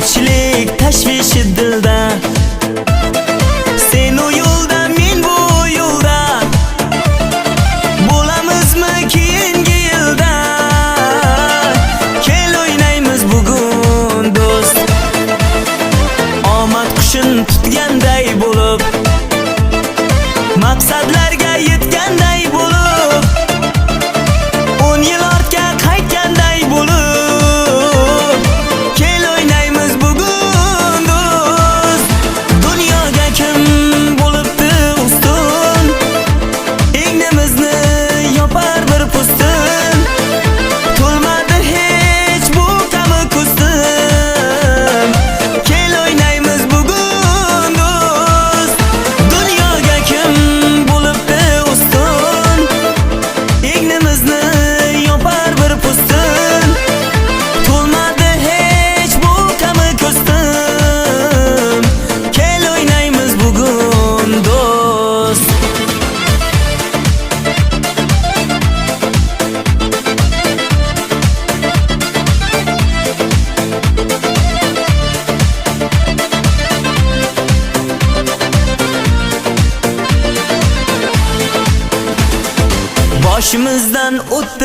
ko'pchilik tashvishi dilda. Sen u yo'lda, men bu yo'lda, bo'lamizmi keyingi yilda? Kel o'ynaymiz bugun do'st, omad qushini tutganday bo'lib, maqsadlarga yetganday bo'lib, 10 yil ortga qaytganday bo'lib. Kel o'ynaymiz bugun do'st, dunyoga kim bo'libdi ustun? Egnimizni yopar bir pustin, to'lmadi hech bu kabi ko'stim. Kel o'ynaymiz bugun do'st, dunyoga kim bo'libdi ustun? Egnimizni yopar bir pustin, to'lmadi hech bu kabi ko'stim. Kel o'ynaymiz bugun do'st. Boshimizdan o'tdi